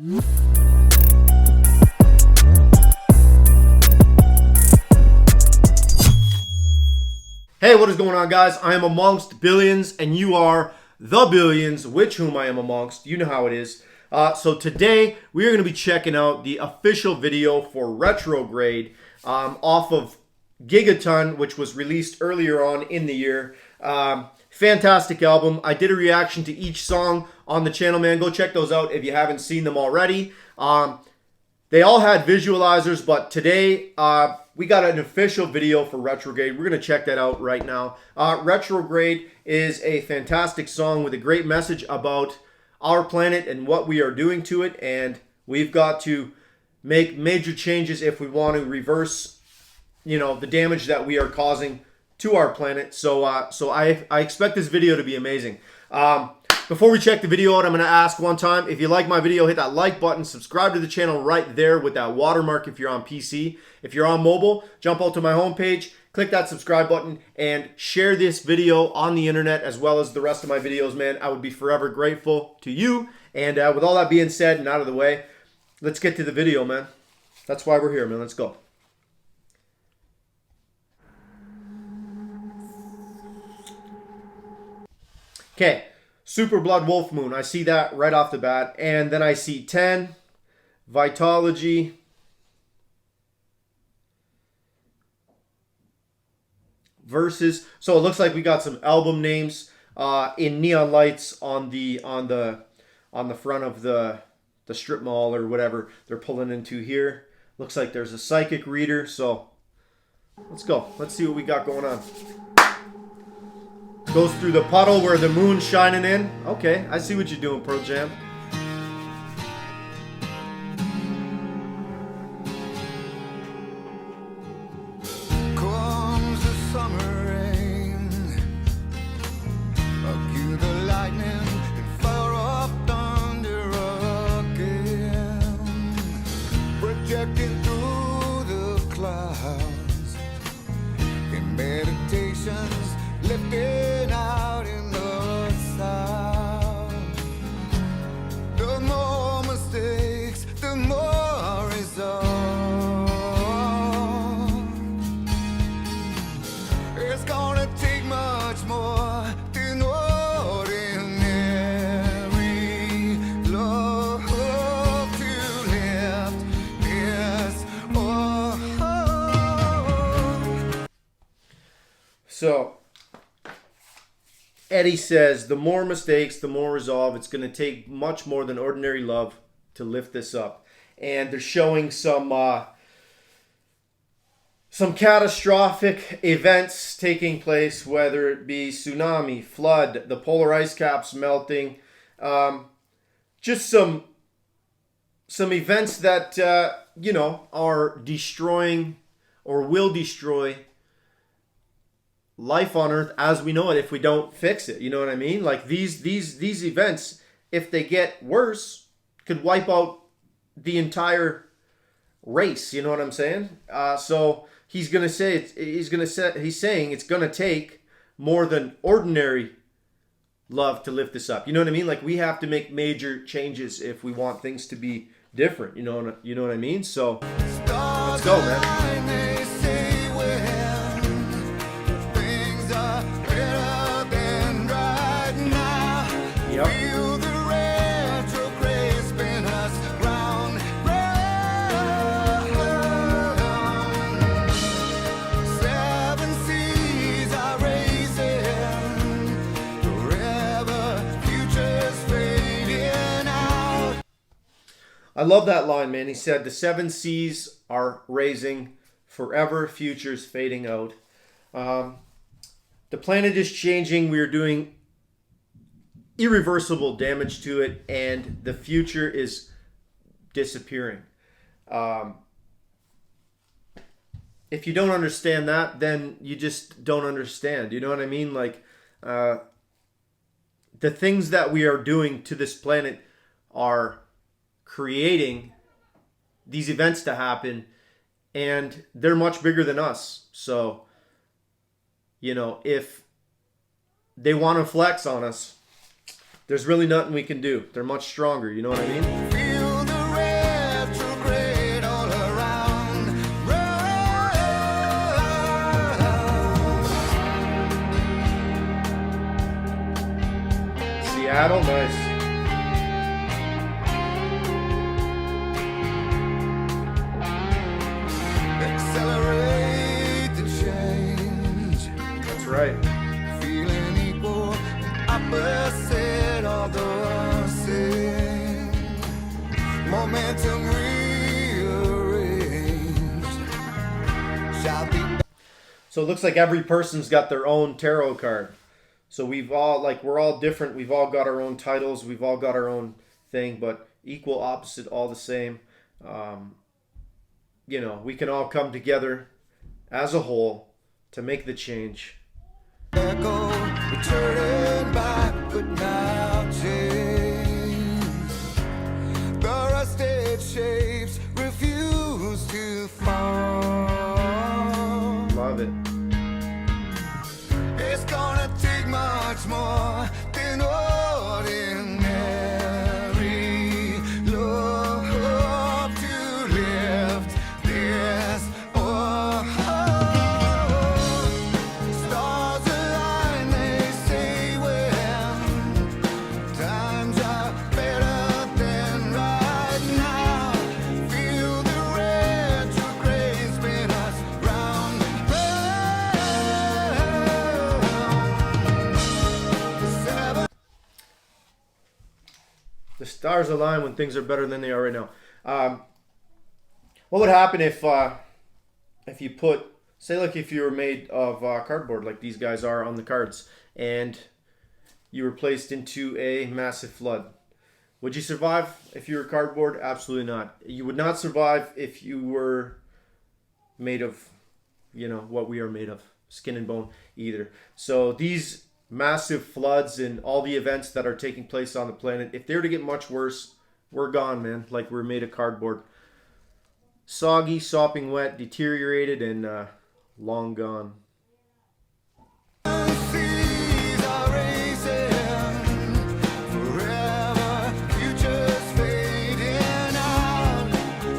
Hey, what is going on, guys? I am amongst billions, and you are the billions, which whom I am amongst. You know how it is. So today, we are going to be checking out the official video for Retrograde off of Gigaton, which was released earlier on in the year. Fantastic album. I did a reaction to each song on the channel, man. Go check those out if you haven't seen them already. They all had visualizers, but today we got an official video for Retrograde. We're going to check that out right now. Retrograde is a fantastic song with a great message about our planet and what we are doing to it, and we've got to make major changes if we want to reverse, the damage that we are causing to our planet. So I expect this video to be amazing. Before we check the video out, I'm going to ask one time, if you like my video, hit that like button, subscribe to the channel right there with that watermark if you're on PC. If you're on mobile, jump out to my homepage, click that subscribe button, and share this video on the internet as well as the rest of my videos, man. I would be forever grateful to you. And with all that being said and out of the way, let's get to the video, man. That's why we're here, man. Let's go. Okay. Super Blood Wolf Moon. I see that right off the bat. And then I see 10. Vitology. Verses. So it looks like we got some album names in neon lights on the front of the strip mall or whatever they're pulling into here. Looks like there's a psychic reader. So let's go. Let's see what we got going on. Goes through the puddle where the moon's shining in. Okay, I see what you're doing, Pearl Jam. Comes the summer rain, I'll cue the lightning and fire up thunder again, projecting through the clouds in meditations, lifting out in the sound. The more mistakes, the more result. It's gonna take much more than ordinary love to lift this world. So Eddie says, the more mistakes, the more resolve. It's going to take much more than ordinary love to lift this up. And they're showing some catastrophic events taking place, whether it be tsunami, flood, the polar ice caps melting, just some events that, are destroying or will destroy life on Earth as we know it if we don't fix it. You know what I mean? Like these events, if they get worse, could wipe out the entire race. You know what I'm saying? So he's saying it's gonna take more than ordinary love to lift this up. You know what I mean? Like we have to make major changes if we want things to be different. You know what I mean? So let's go, man. Feel the retrograde spin us round, round. 7 seas are racing, forever futures fading out. I love that line, man. He said the 7 seas are raising, forever futures fading out. The planet is changing. We are doing irreversible damage to it, and the future is disappearing. If you don't understand that, then you just don't understand. You know what I mean? Like the things that we are doing to this planet are creating these events to happen, and they're much bigger than us. So, if they want to flex on us, there's really nothing we can do. They're much stronger, you know what I mean? Feel the paddle, nice. Accelerate the change. That's right. Feeling equal, opposite of the same. Momentum rearranged. Shall be. So it looks like every person's got their own tarot card. So we're all different. We've all got our own titles. We've all got our own thing, but equal, opposite, all the same. We can all come together as a whole to make the change. Echo, returning back, but now change. The rusted shapes refuse to fall. Love it. It's gonna take much more than ordinary love to lift this. Stars align, they say, when times are better than right now. Feel the retrograde spin us round and round. The stars align when things are better than they are right now. What would happen if you put, say, like if you were made of cardboard, like these guys are on the cards, and you were placed into a massive flood? Would you survive if you were cardboard? Absolutely not. You would not survive if you were made of, what we are made of, skin and bone either. So these massive floods and all the events that are taking place on the planet, if they were to get much worse, we're gone, man. Like we're made of cardboard. Soggy, sopping wet, deteriorated, and long gone. Seas are racing forever, futures fading out.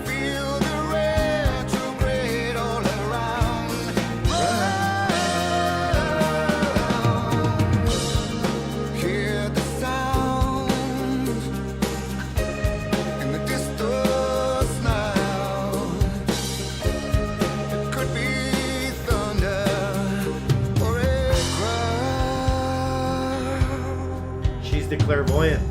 Feel the retrograde all around. Hear the sound in the distance now. It could be thunder or a crowd. She's the clairvoyant.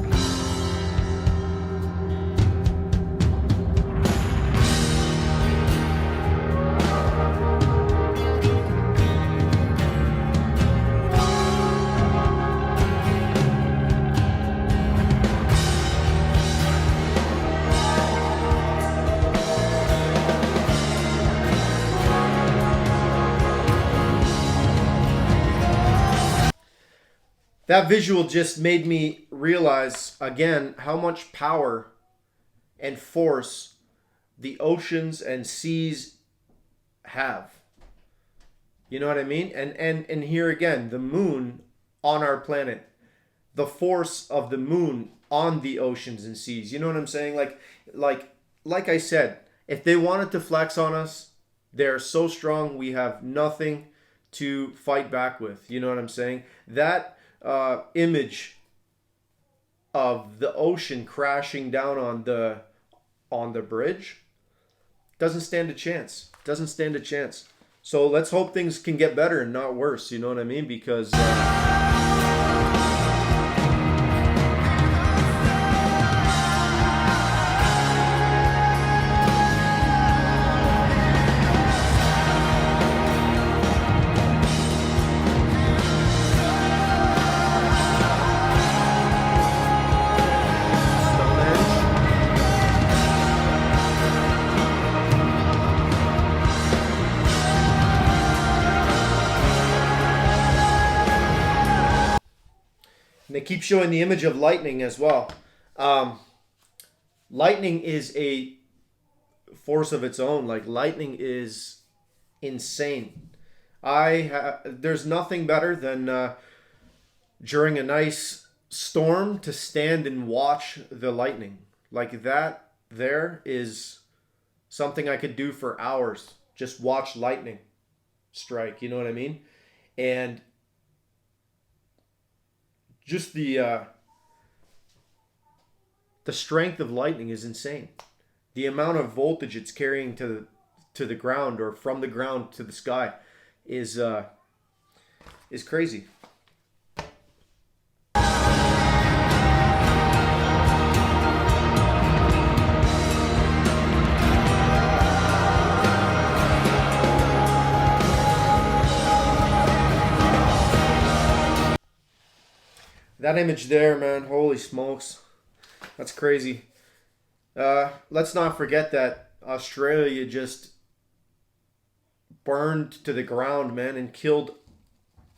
That visual just made me realize again how much power and force the oceans and seas have. You know what I mean? And here again, the moon on our planet, the force of the moon on the oceans and seas. You know what I'm saying? Like I said, if they wanted to flex on us, they're so strong we have nothing to fight back with. You know what I'm saying? That image of the ocean crashing down on the bridge doesn't stand a chance. Doesn't stand a chance. So let's hope things can get better and not worse. You know what I mean? Because they keep showing the image of lightning as well. Lightning is a force of its own. Like lightning is insane. There's nothing better than during a nice storm to stand and watch the lightning. Like that there is something I could do for hours. Just watch lightning strike. You know what I mean? And just the the strength of lightning is insane. The amount of voltage it's carrying to the ground, or from the ground to the sky, is crazy. That image there, man, holy smokes. That's crazy. Let's not forget that Australia just burned to the ground, man, and killed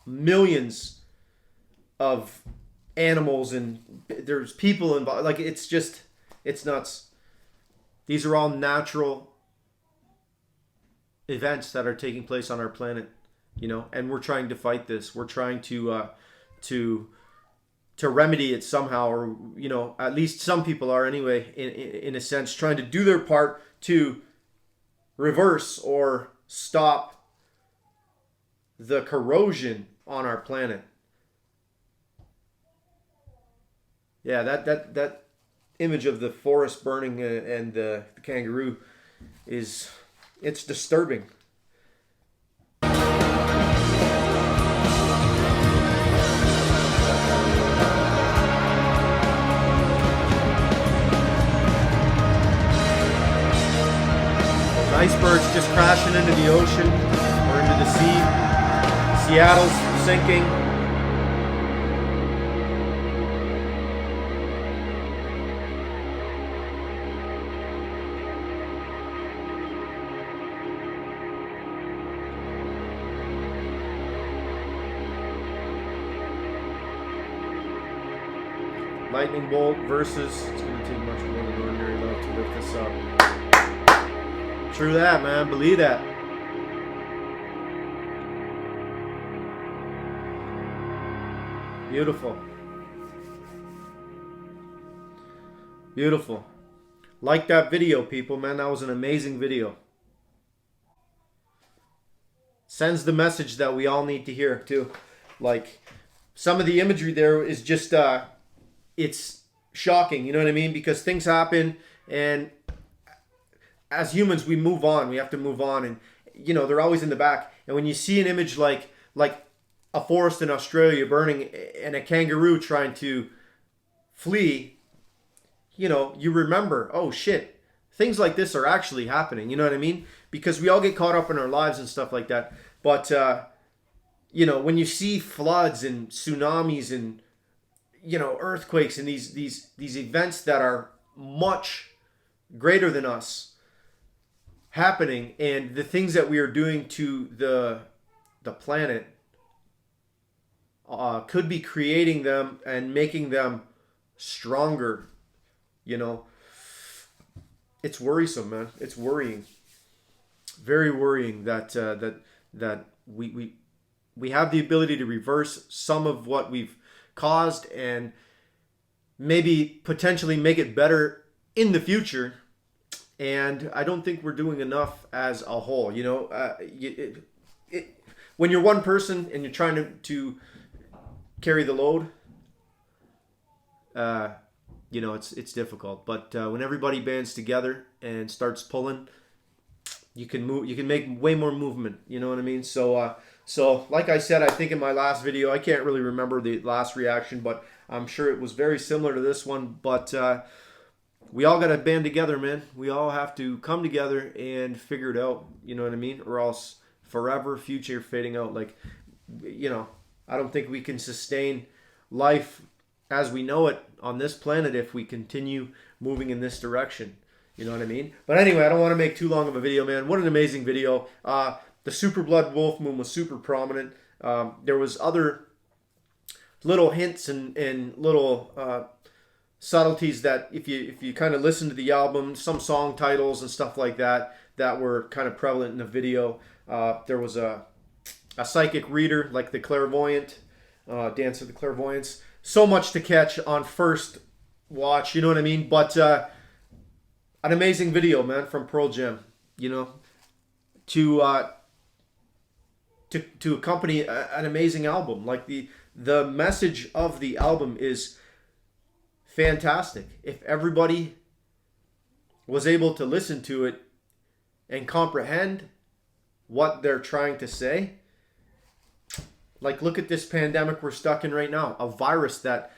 millions of animals, and there's people involved. Like, it's nuts. These are all natural events that are taking place on our planet, and we're trying to fight this. We're trying to remedy it somehow, or at least some people are anyway, in a sense, trying to do their part to reverse or stop the corrosion on our planet. Yeah, that image of the forest burning and the kangaroo it's disturbing. Icebergs just crashing into the ocean or into the sea. Seattle's sinking. Lightning bolt versus, it's going to take much more than ordinary love to lift this up. True that, man. Believe that. Beautiful. Beautiful. Like that video, people, man. That was an amazing video. Sends the message that we all need to hear, too. Like, some of the imagery there is just, it's shocking, you know what I mean? Because things happen, and as humans, we move on. We have to move on, and they're always in the back. And when you see an image like a forest in Australia burning and a kangaroo trying to flee, you remember, oh shit, things like this are actually happening. You know what I mean? Because we all get caught up in our lives and stuff like that. But when you see floods and tsunamis and earthquakes and these events that are much greater than us happening, and the things that we are doing to the planet could be creating them and making them stronger. It's worrisome, man. It's worrying, very worrying that we have the ability to reverse some of what we've caused and maybe potentially make it better in the future. And I don't think we're doing enough as a whole. When you're one person and you're trying to carry the load, it's difficult. But when everybody bands together and starts pulling, you can move. You can make way more movement. You know what I mean? So like I said, I think in my last video, I can't really remember the last reaction, but I'm sure it was very similar to this one. But we all got to band together, man. We all have to come together and figure it out. You know what I mean? Or else forever, future fading out. Like, I don't think we can sustain life as we know it on this planet if we continue moving in this direction. You know what I mean? But anyway, I don't want to make too long of a video, man. What an amazing video. The super blood wolf moon was super prominent. There was other little hints and little subtleties that if you kind of listen to the album, some song titles and stuff like that were kind of prevalent in the video. There was a psychic reader, like the clairvoyant, Dance of the Clairvoyants. So much to catch on first watch, you know what I mean? But an amazing video, man, from Pearl Jam, to accompany an amazing album. Like the message of the album is fantastic. If everybody was able to listen to it and comprehend what they're trying to say. Like, look at this pandemic we're stuck in right now. A virus that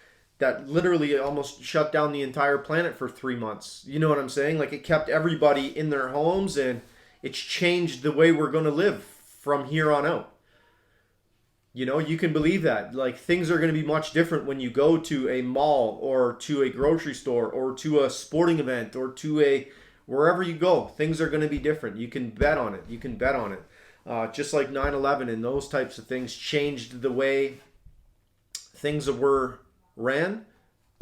literally almost shut down the entire planet for 3 months. You know what I'm saying? Like, it kept everybody in their homes, and it's changed the way we're going to live from here on out. You know, you can believe that. Like, things are going to be much different when you go to a mall or to a grocery store or to a sporting event or to a wherever you go. Things are going to be different. You can bet on it. You can bet on it. Just like 9/11 and those types of things changed the way things were ran.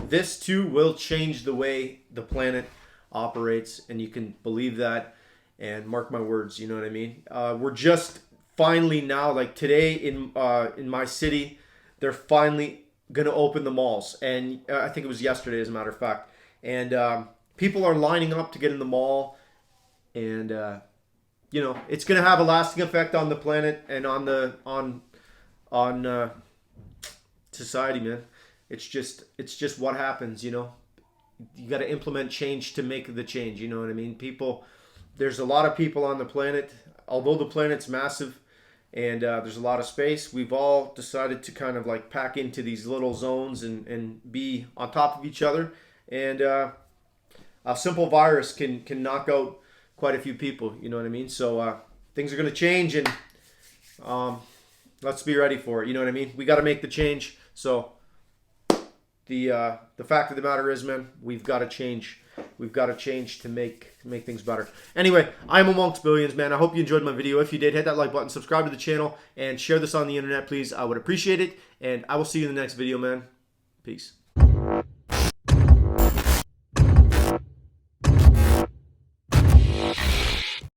This too will change the way the planet operates, and you can believe that and mark my words. You know what I mean? We're just finally now, like today in my city, they're finally gonna open the malls, and I think it was yesterday, as a matter of fact. And people are lining up to get in the mall, and you know, it's gonna have a lasting effect on the planet and on society, man. It's just what happens, you know. You got to implement change to make the change. You know what I mean? There's a lot of people on the planet. Although the planet's massive and there's a lot of space, we've all decided to kind of like pack into these little zones and be on top of each other. And a simple virus can knock out quite a few people. You know what I mean? So things are going to change, and let's be ready for it. You know what I mean? We got to make the change. So the fact of the matter is, man, we've got to change. We've got to change to make things better. Anyway, I'm amongst billions, man. I hope you enjoyed my video. If you did, hit that like button, subscribe to the channel, and share this on the internet, please. I would appreciate it. And I will see you in the next video, man. Peace.